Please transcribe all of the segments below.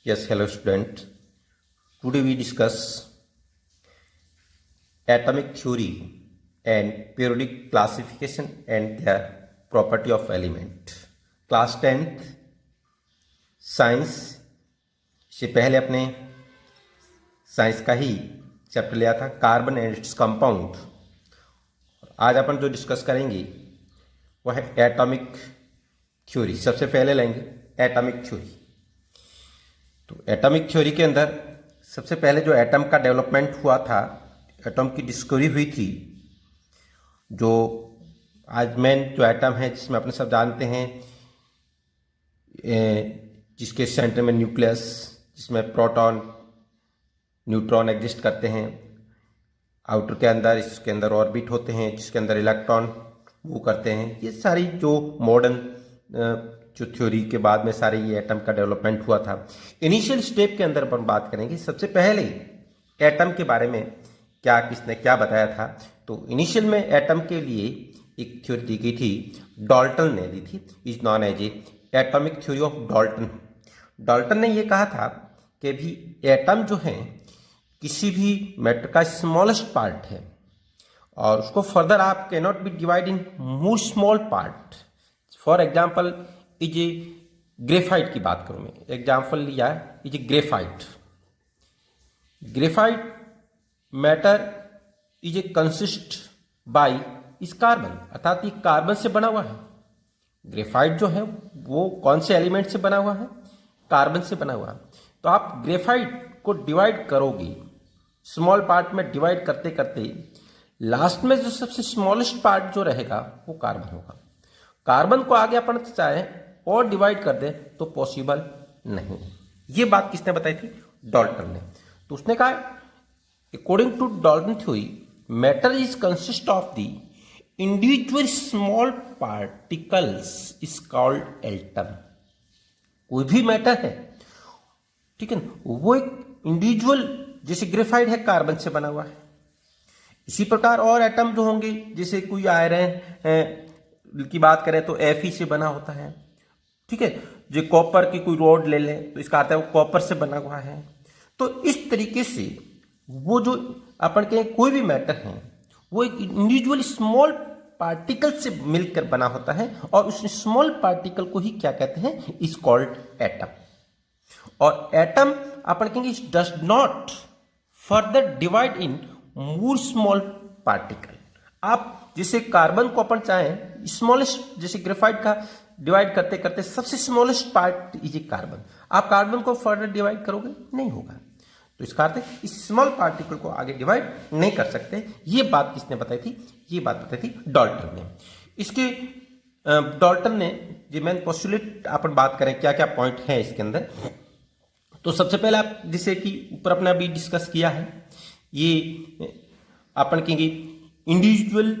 Yes, hello student. Today we discuss atomic theory and periodic classification and their property of element. Class 10th science से पहले अपने science का ही chapter लिया था carbon and its compound. आज अपन जो discuss करेंगे वह है एटॉमिक थ्योरी। सबसे पहले लेंगे एटॉमिक थ्योरी। तो एटॉमिक थ्योरी के अंदर सबसे पहले जो एटम का डेवलपमेंट हुआ था, एटम की डिस्कवरी हुई थी, जो आज मेन जो एटम है जिसमें अपने सब जानते हैं, जिसके सेंटर में न्यूक्लियस, जिसमें प्रोटॉन न्यूट्रॉन एग्जिस्ट करते हैं, आउटर के अंदर इसके अंदर ऑर्बिट होते हैं जिसके अंदर इलेक्ट्रॉन मूव करते हैं। ये सारी जो मॉडर्न जो थ्योरी के बाद में सारे ये एटम का डेवलपमेंट हुआ था। इनिशियल स्टेप के अंदर अपन बात करेंगे सबसे पहले एटम के बारे में क्या किसने क्या बताया था। तो इनिशियल में एटम के लिए एक थ्योरी दी गई थी, डाल्टन ने दी थी, is known as a atomic theory of Dalton. Dalton ने ये कहा था कि भी एटम जो है किसी भी मैटर का स्मॉलेस्ट पार्ट है और उसको फर्दर आप can not be divide in more small part. For example is a graphite की बात करूं मैं, एग्जाम्पल लिया है is a graphite. Graphite matter is a consist by इस कार्बन, अर्थात ये कार्बन से बना हुआ है। ग्रेफाइट जो है वो कौन से एलिमेंट से बना हुआ है? कार्बन से बना हुआ है। तो आप ग्रेफाइट को डिवाइड करोगे स्मॉल पार्ट में, डिवाइड करते करते लास्ट में जो सबसे स्मॉलेस्ट पार्ट जो रहेगा वो कार्बन होगा। कार्बन को आगे अपन चाहे और डिवाइड कर दे तो पॉसिबल नहीं। ये बात किसने बताई थी? डाल्टन ने। तो उसने कहा according to Dalton theory matter is consist of the individual small particles is called atom. कोई भी मैटर है, ठीक है, वो एक इंडिविजुअल, जैसे ग्रेफाइट है कार्बन से बना हुआ है, इसी प्रकार और एटम जो होंगे, जैसे कोई आयरन की बात करें तो Fe से बना होता है, ठीक है। जो कॉपर की कोई रॉड ले लें तो इसका अर्थ है वो कॉपर से बना हुआ है। तो इस तरीके से वो जो अपन के कोई भी मैटर है वो एक इंडिविजुअल स्मॉल पार्टिकल से मिलकर बना होता है और उस स्मॉल पार्टिकल को ही क्या कहते हैं? Is called atom. और एटम अपन कहेंगे does not further divide in more small particle. आप जैसे कार्बन को अपन चाहें स्मॉलेस्ट, जैसे ग्रेफाइट का डिवाइड करते करते सबसे smallest part is a carbon, आप कार्बन को फर्दर डिवाइड करोगे नहीं होगा। तो इसका अर्थ है इस स्मॉल पार्टिकल को आगे डिवाइड नहीं कर सकते। ये बात किसने बताई थी? ये बात बताई थी डाल्टन ने। इसके डाल्टन ने जो मेन पोस्टुलेट अपन बात करें क्या क्या पॉइंट है इसके अंदर, तो सबसे पहले आप जैसे कि ऊपर अपने अभी डिस्कस किया है, ये अपन कहेंगे इंडिविजुअल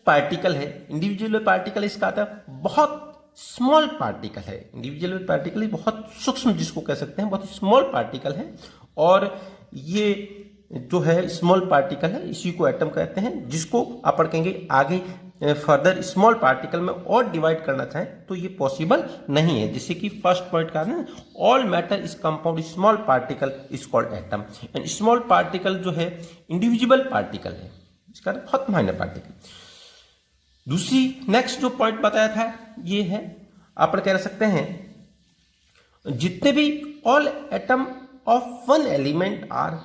पार्टिकल है। इंडिविजुअल पार्टिकल इसका आता है बहुत स्मॉल पार्टिकल है। इंडिविजुअल पार्टिकल बहुत सूक्ष्म, जिसको कह सकते हैं बहुत स्मॉल पार्टिकल है, और ये जो है स्मॉल पार्टिकल है इसी को एटम कहते हैं, जिसको अपन कहेंगे आगे फर्दर स्मॉल पार्टिकल में और डिवाइड करना चाहें तो ये पॉसिबल नहीं है। जैसे कि फर्स्ट पॉइंट का है all matter is compound small particle is called atom. And small particle जो है इंडिविजुअल पार्टिकल है, इसका बहुत माइनर पार्टिकल। दूसरी नेक्स्ट जो पॉइंट बताया था ये है, आप कह सकते हैं जितने भी all atom of one element are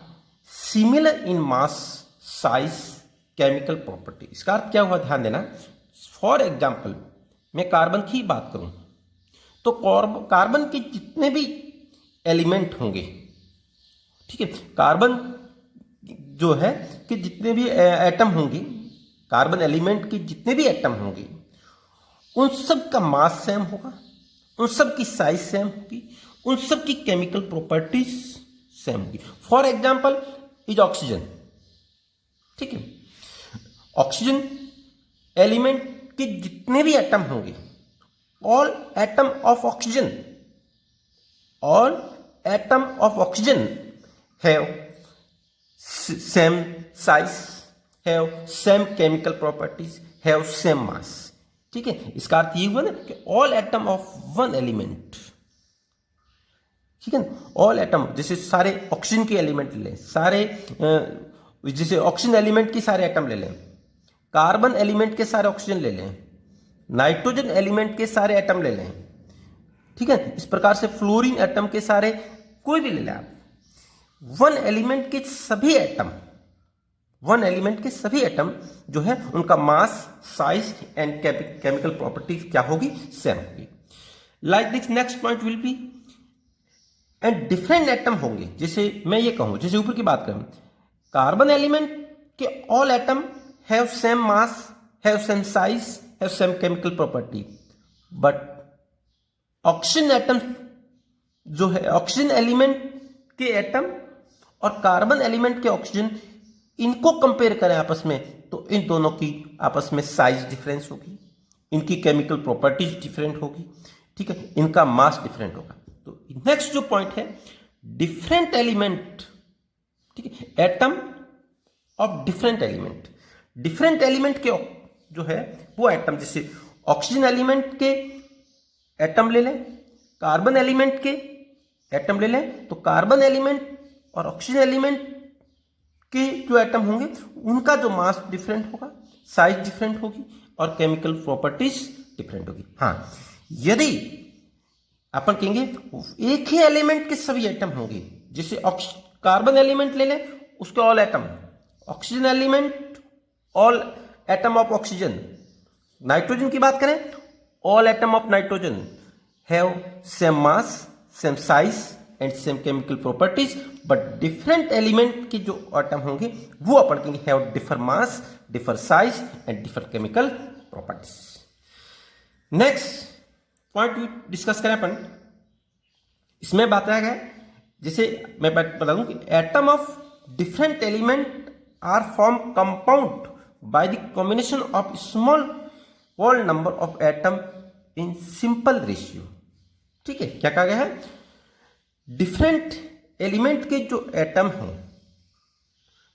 similar in mass, size, chemical property. इसका अर्थ क्या हुआ? ध्यान देना। फॉर एग्जाम्पल मैं कार्बन की बात करूं तो कार्बन के जितने भी एलिमेंट होंगे, ठीक है, कार्बन जो है कि जितने भी एटम होंगे, कार्बन एलिमेंट के जितने भी एटम होंगे उन सब का मास सेम होगा, उन सब की साइज सेम होगी, उन सब की केमिकल प्रॉपर्टीज सेम होगी। फॉर एग्जाम्पल इज ऑक्सीजन, ठीक है, ऑक्सीजन एलिमेंट के जितने भी एटम होंगे, all atom of oxygen, all atom of oxygen have same size, have same chemical properties, have same mass, ठीक है। इसका अर्थ ये हुआ ना कि all atom of one element ठीक है ना। ऑल एटम, जैसे सारे ऑक्सीजन के एलिमेंट ले लें, सारे जैसे ऑक्सीजन एलिमेंट के सारे एटम ले लें, कार्बन एलिमेंट के सारे ऑक्सीजन ले लें, नाइट्रोजन एलिमेंट के सारे एटम ले लें, ठीक है। इस प्रकार से फ्लोरीन एटम के सारे कोई भी ले लें आप, वन एलिमेंट के सभी एटम, वन एलिमेंट के सभी एटम जो है उनका मास, साइज एंड केमिकल प्रॉपर्टीज क्या होगी, सेम होगी। Like this next point will be and different atom होंगे। जैसे मैं ये कहूं, जैसे ऊपर की बात करूं, कार्बन एलिमेंट के all atom have same mass, have same size, have same chemical property, but oxygen atom जो है, ऑक्सीजन एलिमेंट के एटम और कार्बन एलिमेंट के ऑक्सीजन, इनको कंपेयर करें आपस में तो इन दोनों की आपस में साइज डिफरेंस होगी, इनकी केमिकल प्रॉपर्टीज डिफरेंट होगी, ठीक है, इनका मास डिफरेंट होगा। तो नेक्स्ट जो पॉइंट है, डिफरेंट एलिमेंट, ठीक है, atom of different element, different element के जो है वो एटम, जैसे ऑक्सीजन एलिमेंट के एटम ले लें, कार्बन एलिमेंट के एटम ले लें, तो कार्बन एलिमेंट और ऑक्सीजन एलिमेंट के जो एटम होंगे उनका जो मास डिफरेंट होगा, साइज डिफरेंट होगी और केमिकल प्रॉपर्टीज डिफरेंट होगी। हाँ, यदि अपन कहेंगे एक ही एलिमेंट के सभी एटम होंगे, जैसे कार्बन एलिमेंट ले लें, उसके all atom, oxygen element all atom of oxygen, nitrogen की बात करें, all atom of nitrogen have same mass, same size and same chemical properties, but different element के जो एटम होंगे वो अपन कहेंगे have differ mass, differ size and differ chemical properties. Next point discuss करें अपन, इसमें बात है, जैसे मैं बता दूं कि atom of different element are form compound by the combination of small whole number of atom in simple ratio. ठीक है, क्या कहा गया है, डिफरेंट एलिमेंट के जो एटम हैं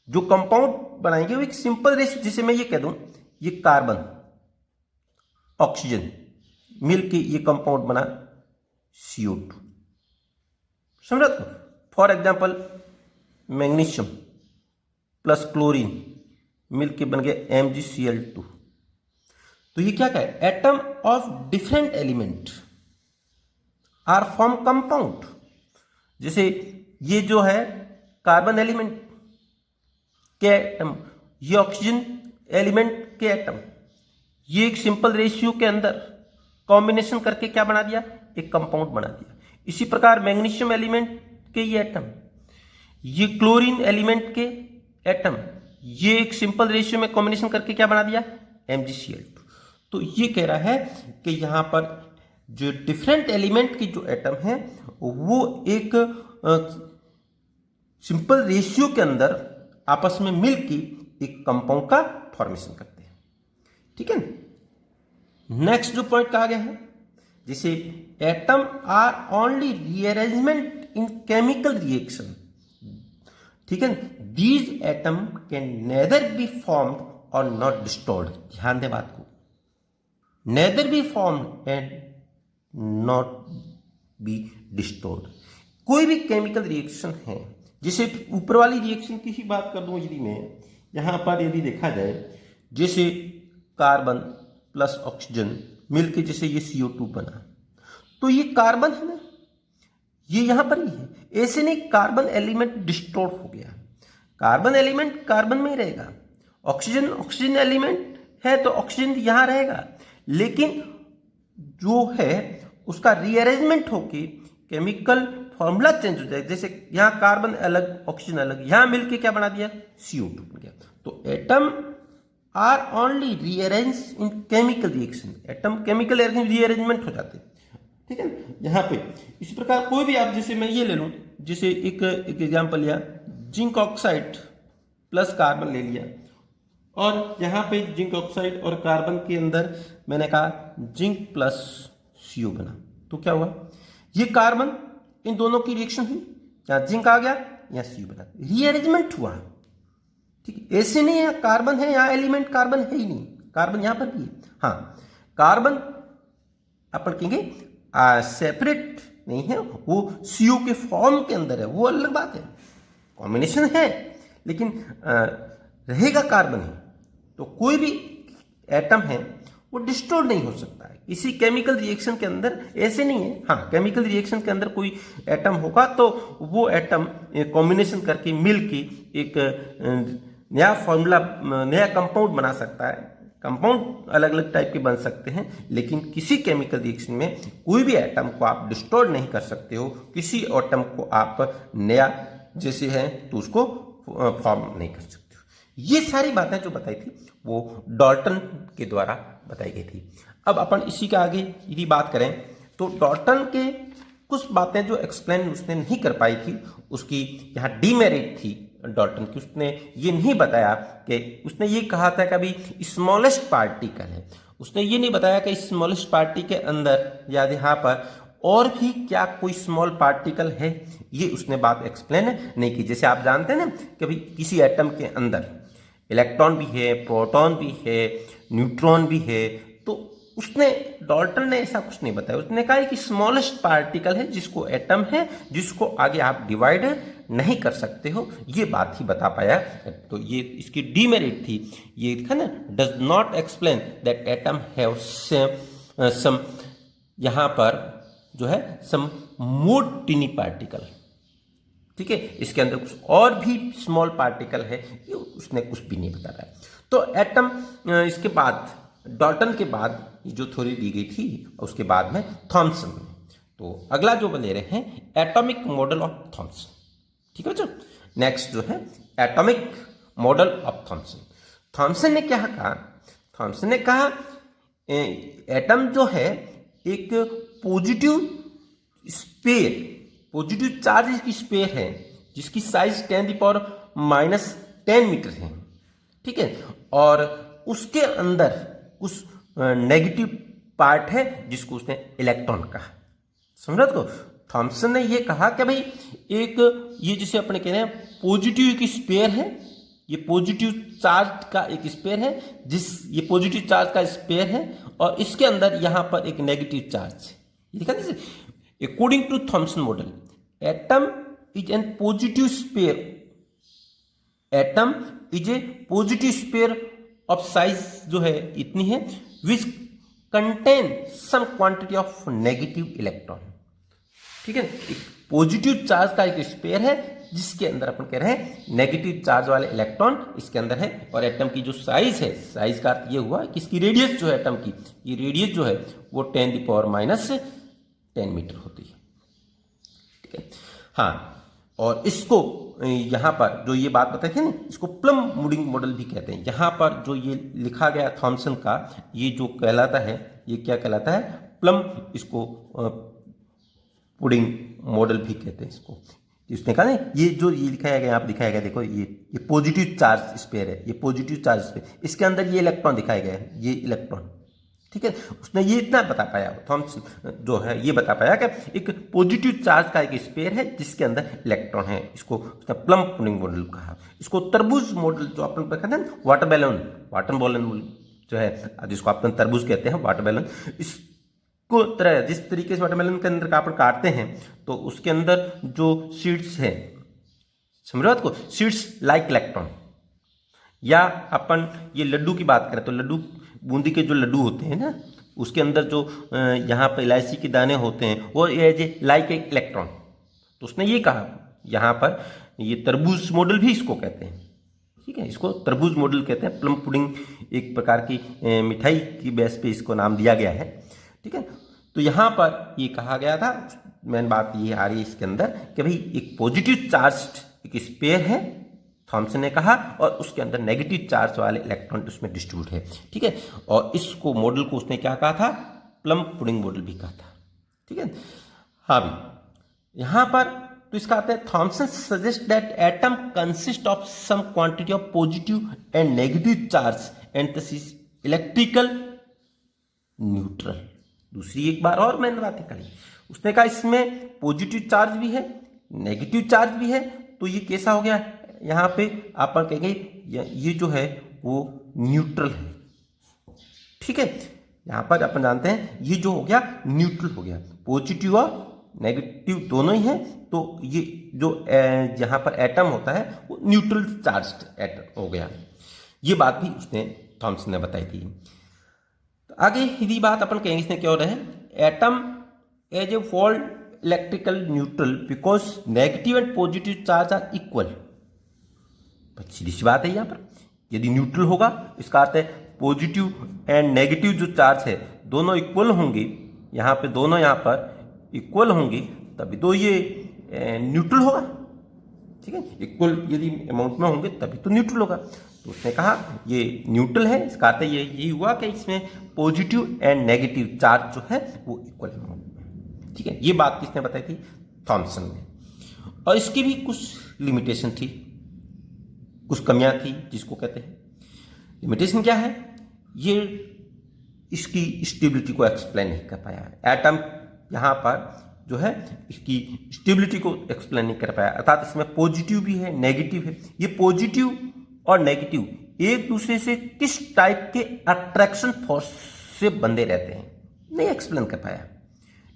जो कंपाउंड बनाएंगे वो एक सिंपल रेशियो, जिसे मैं ये कह दूं, ये कार्बन ऑक्सीजन मिलके ये कंपाउंड बना CO2, समझा। तो for example magnesium plus chlorine मिलके बन गया MgCl2। तो ये क्या है, atom of different element are form compound. जैसे ये जो है कार्बन एलिमेंट के एटम, ये ऑक्सीजन एलिमेंट के एटम, ये एक सिंपल रेशियो के अंदर कॉम्बिनेशन करके क्या बना दिया, एक कंपाउंड बना दिया। इसी प्रकार मैग्नीशियम एलिमेंट के ये एटम, ये क्लोरीन एलिमेंट के एटम, ये एक सिंपल रेशियो में कॉम्बिनेशन करके क्या बना दिया, MgCl2। तो ये कह रहा है कि यहां पर जो डिफरेंट एलिमेंट की जो एटम है वो एक सिंपल रेशियो के अंदर आपस में मिलके एक कंपाउंड का फॉर्मेशन करते हैं। ठीक है, नेक्स्ट जो पॉइंट कहा गया है, जैसे atom are only rearrangement in chemical reaction. ठीक है, these atom can neither be formed और नॉट डिस्टॉर्ड। ध्यान दें बात को, neither be formed and not be distorted. कोई भी केमिकल रिएक्शन है, जैसे ऊपर वाली रिएक्शन की ही बात कर दूं, यदि मैं यहां पर यदि देखा जाए, जैसे कार्बन प्लस ऑक्सीजन मिलके जैसे ये CO2 बना, तो ये कार्बन है ना, ये यहां पर ही है, ऐसे नहीं कार्बन एलिमेंट डिस्टॉर्ड हो गया, कार्बन एलिमेंट कार्बन में ही रहेगा, ऑक्सीजन ऑक्सीजन एलिमेंट है तो ऑक्सीजन यहां रहेगा, लेकिन जो है उसका रीअरेंजमेंट होके केमिकल फॉर्मूला चेंज हो जाएगा। जैसे यहां कार्बन अलग ऑक्सीजन अलग, यहां मिलके क्या बना दिया, CO2 बन गया। तो atom are only rearrange in chemical reaction, atom chemical rearrangement हो जाते हैं। ठीक है ना, यहाँ पे इसी प्रकार कोई भी आप, जैसे मैं ये ले लूं, जैसे एक एग्जाम्पल लिया, जिंक ऑक्साइड प्लस कार्बन ले लिया, और यहाँ पे जिंक ऑक्साइड और कार्बन के अंदर मैंने कहा जिंक प्लस CO बना, तो क्या हुआ, ये कार्बन इन दोनों की रिएक्शन हुई, यहाँ जिंक आ गया, यहाँ CO बना, रीअरेंजमेंट हुआ। ठीक है, ऐसे नहीं है कार्बन है यहाँ एलिमेंट कार्बन है ही नहीं, कार्बन यहां पर भी है। हाँ, कार्बन अपन कहेंगे सेपरेट नहीं है, वो CO के फॉर्म के अंदर है, वो अलग बात है। कॉम्बिनेशन है लेकिन रहेगा कार्बन ही। तो कोई भी एटम है वो डिस्ट्रॉय नहीं हो सकता है किसी केमिकल रिएक्शन के अंदर, ऐसे नहीं है। हाँ, केमिकल रिएक्शन के अंदर कोई एटम होगा तो वो एटम कॉम्बिनेशन करके मिल के एक नया फॉर्मूला, नया कंपाउंड बना सकता है। कंपाउंड अलग अलग टाइप के बन सकते हैं, लेकिन किसी केमिकल रिएक्शन में कोई भी एटम को आप डिस्ट्रॉय नहीं कर सकते हो। किसी एटम को आप नया जैसे है तो उसको फॉर्म नहीं कर सकते हो। ये सारी बातें जो बताई थी वो डाल्टन के द्वारा बताई गई थी। अब अपन इसी के आगे यदि बात करें तो डाल्टन के कुछ बातें जो एक्सप्लेन उसने नहीं कर पाई थी, उसकी यहाँ डीमेरिट थी डाल्टन की। उसने ये नहीं बताया कि, उसने ये कहा था कि अभी स्मॉलेस्ट पार्टिकल है, उसने ये नहीं बताया कि स्मॉलेस्ट पार्टिकल के अंदर या यहाँ पर और भी क्या कोई स्मॉल पार्टिकल है, ये उसने बात एक्सप्लेन नहीं की। जैसे आप जानते हैं ना कि भाई किसी एटम के अंदर इलेक्ट्रॉन भी है, प्रोटॉन भी है, न्यूट्रॉन भी है, तो उसने डाल्टन ने ऐसा कुछ नहीं बताया। उसने कहा कि स्मॉलेस्ट पार्टिकल है जिसको एटम है, जिसको आगे आप डिवाइड नहीं कर सकते हो, ये बात ही बता पाया। तो ये इसकी डीमेरिट थी, ये लिखा ना, does not explain that atom have some, यहाँ पर जो है सम मोर टिनी पार्टिकल। ठीक है, इसके अंदर कुछ और भी स्मॉल पार्टिकल है, ये उसने कुछ भी नहीं बताया। तो एटम, इसके बाद डाल्टन के बाद ये जो थ्योरी दी गई थी, उसके बाद में थॉमसन। तो अगला जो ले रहे हैं एटॉमिक मॉडल ऑफ थॉमसन। ठीक है बच्चों, नेक्स्ट जो है atomic model of Thomson. Thomson ने क्या कहा? थॉमसन ने कहा एटम जो है एक पॉजिटिव स्पेयर, पॉजिटिव चार्ज की स्पेयर है जिसकी साइज 10⁻⁻10 मीटर है। ठीक है, और उसके अंदर कुछ नेगेटिव पार्ट है जिसको उसने इलेक्ट्रॉन कहा। समझ को, थॉमसन ने ये कहा कि भाई एक ये जिसे अपने कह रहे हैं पॉजिटिव एक स्पेयर है, ये पॉजिटिव चार्ज का एक स्पेयर है, ये पॉजिटिव चार्ज का स्पेयर है और इसके अंदर यहां पर एक नेगेटिव चार्ज है। ये लिखा जैसे according to Thomson model atom is an positive sphere, atom is a positive sphere of size जो है इतनी है, which contain some quantity of negative electron. ठीक है, एक पॉजिटिव चार्ज का एक स्पेयर है जिसके अंदर अपन कह रहे हैं नेगेटिव चार्ज वाले इलेक्ट्रॉन इसके अंदर है। और एटम की जो साइज है, साइज का अर्थ ये हुआ कि इसकी रेडियस जो है एटम की, ये रेडियस जो है वो 10⁻⁻10 मीटर होती है। ठीक है, हाँ, और इसको यहाँ पर जो ये बात बताई थी ना, इसको प्लम पुडिंग मॉडल भी कहते हैं। यहाँ पर जो ये लिखा गया थॉमसन का, ये जो कहलाता है, ये क्या कहलाता है? प्लम, इसको पुडिंग मॉडल भी कहते हैं इसको। इसने कहा ना ये जो ये लिखाया गया, आप दिखाया गया, देखो ये पॉजिटिव चार्ज स्पेयर है, ये पॉजिटिव चार्ज स्पेयर, इसके अंदर ये इलेक्ट्रॉन दिखाया गया है, ये इलेक्ट्रॉन। ठीक है, उसने ये इतना बता पाया, थॉमसन जो है ये बता पाया कि एक पॉजिटिव चार्ज का एक स्पेयर है जिसके अंदर इलेक्ट्रॉन है, इसको उसने प्लम पुडिंग मॉडल कहा। इसको तरबूज मॉडल जो अपन कहते हैं वाटर बैलून, वाटर बैलून जो है जिसको अपन तरबूज कहते हैं, वाटर बैलून, इसको तरह जिस तरीके से वाटर बैलून के अंदर अपन काटते हैं तो उसके अंदर जो सीड्स है, समझ रहे हो को, सीड्स लाइक इलेक्ट्रॉन। या अपन ये लड्डू की बात करें तो लड्डू, बूंदी के जो लड्डू होते हैं ना, उसके अंदर जो यहाँ पर इलायची के दाने होते हैं वो एज ए लाइक एक इलेक्ट्रॉन। तो उसने ये कहा यहाँ पर, ये तरबूज मॉडल भी इसको कहते हैं। ठीक है, इसको तरबूज मॉडल कहते हैं। प्लम पुडिंग एक प्रकार की मिठाई की बेस पे इसको नाम दिया गया है। ठीक है, तो यहाँ पर ये कहा गया था, मेन बात ये आ रही है इसके अंदर कि भाई एक पॉजिटिव चार्ज एक स्पेयर है, थॉमसन ने कहा, और उसके अंदर नेगेटिव चार्ज वाले इलेक्ट्रॉन उसमें डिस्ट्रीब्यूट है। ठीक है, और इसको मॉडल को उसने क्या कहा था? प्लम पुडिंग मॉडल भी कहा था। ठीक है, हाँ भी यहाँ पर तो इसका आता है Thomson suggest that atom consist of some quantity of positive and negative charge and this is electrical neutral. दूसरी एक बार और मैंने बातें करी, उसने कहा इसमें पॉजिटिव चार्ज भी है, नेगेटिव चार्ज भी है, तो ये कैसा हो गया? यहाँ पे आप कहेंगे ये जो है वो न्यूट्रल है। ठीक है, यहाँ पर अपन जानते हैं ये जो हो गया न्यूट्रल हो गया, पॉजिटिव और नेगेटिव दोनों ही हैं, तो ये जो यहाँ पर एटम होता है वो न्यूट्रल चार्ज्ड एटम हो गया। ये बात भी उसने थॉमसन ने बताई थी। तो आगे यदि बात अपन कहेंगे इसमें क्या हो रहा है, atom as a fold electrical neutral because negative and positive charge are equal. सीधी सी बात है, यहाँ पर यदि न्यूट्रल होगा इसका अर्थ है पॉजिटिव एंड नेगेटिव जो चार्ज है दोनों इक्वल होंगे, यहाँ पे दोनों यहाँ पर इक्वल होंगे तभी तो ये न्यूट्रल होगा। ठीक है, इक्वल यदि अमाउंट में होंगे तभी तो न्यूट्रल होगा। तो उसने कहा ये न्यूट्रल है, इसका अर्थ ये यही हुआ कि इसमें पॉजिटिव एंड नेगेटिव चार्ज जो है वो इक्वल अमाउंट में। ठीक है, ये बात किसने बताई थी, थॉमसन ने। और इसकी भी कुछ लिमिटेशन थी, कुछ कमियां थी, जिसको कहते हैं लिमिटेशन क्या है, ये इसकी स्टेबिलिटी को एक्सप्लेन नहीं कर पाया। एटम यहाँ पर जो है इसकी स्टेबिलिटी को एक्सप्लेन नहीं कर पाया, अर्थात इसमें पॉजिटिव भी है नेगेटिव है। ये पॉजिटिव और नेगेटिव एक दूसरे से किस टाइप के अट्रैक्शन फोर्स से बंधे रहते हैं, नहीं एक्सप्लेन कर पाया।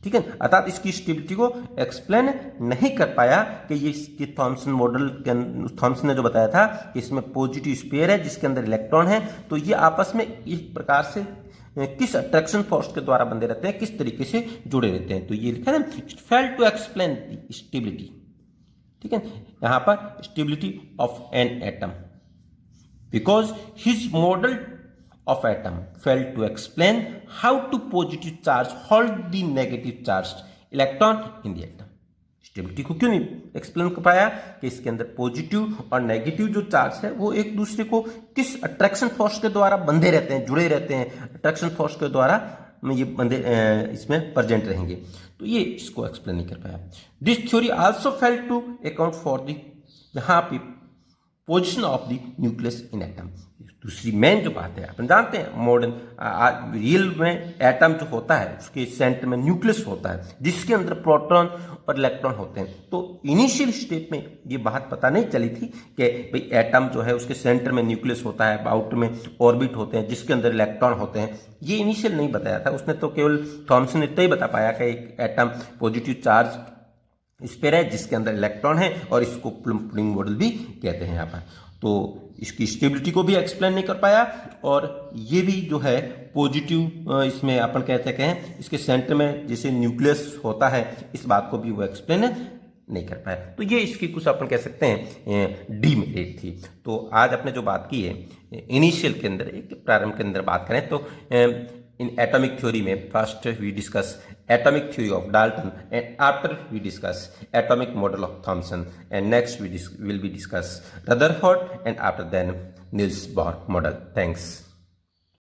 ठीक है, अर्थात इसकी स्टेबिलिटी को एक्सप्लेन नहीं कर पाया कि ये इसके थॉमसन मॉडल के थॉमसन ने जो बताया था कि इसमें पॉजिटिव स्पेयर है जिसके अंदर इलेक्ट्रॉन है, तो ये आपस में इस प्रकार से किस अट्रैक्शन फोर्स के द्वारा बंधे रहते हैं, किस तरीके से जुड़े रहते हैं। तो ये लिखा है ना, fail to explain the stability. ठीक है, यहाँ पर stability of an atom because his model of atom failed to explain how to positive charge hold the negative charged electron in the atom। Stability को क्यों नहीं एक्सप्लेन कर पाया कि इसके अंदर पॉजिटिव और नेगेटिव जो चार्ज है वो एक दूसरे को किस अट्रैक्शन फोर्स के द्वारा बंधे रहते हैं, जुड़े रहते हैं, अट्रैक्शन फोर्स के द्वारा ये बंधे इसमें प्रेजेंट रहेंगे। तो ये इसको एक्सप्लेन नहीं कर पाया। This theory also fail to account for the यहाँ पे position of the nucleus in atom. दूसरी मेन जो बात है, अपन जानते हैं मॉडर्न रियल में एटम जो होता है उसके सेंटर में न्यूक्लियस होता है जिसके अंदर प्रोटॉन और इलेक्ट्रॉन होते हैं। तो इनिशियल स्टेप में ये बात पता नहीं चली थी कि भाई एटम जो है उसके सेंटर में न्यूक्लियस होता है, आउटर में ऑर्बिट होते हैं जिसके अंदर इलेक्ट्रॉन होते हैं। ये इनिशियल नहीं बताया था उसने, तो केवल थॉमसन ने इतना ही बता पाया कि एक एटम पॉजिटिव चार्ज स्पेयर है जिसके अंदर इलेक्ट्रॉन है और इसको पुडिंग मॉडल भी कहते हैं यहाँ पर। तो इसकी स्टेबिलिटी को भी एक्सप्लेन नहीं कर पाया और ये भी जो है पॉजिटिव इसमें अपन कहते हैं इसके सेंटर में जैसे न्यूक्लियस होता है, इस बात को भी वो एक्सप्लेन नहीं कर पाया। तो ये इसकी कुछ अपन कह सकते हैं डीमेरिट थी। तो आज आपने जो बात की है इनिशियल के अंदर, एक प्रारंभ के अंदर बात करें तो इन एटॉमिक थ्योरी में first we discuss atomic theory of Dalton and after we discuss atomic model of Thomson and next we will be discuss Rutherford and after then Niels Bohr model. Thanks.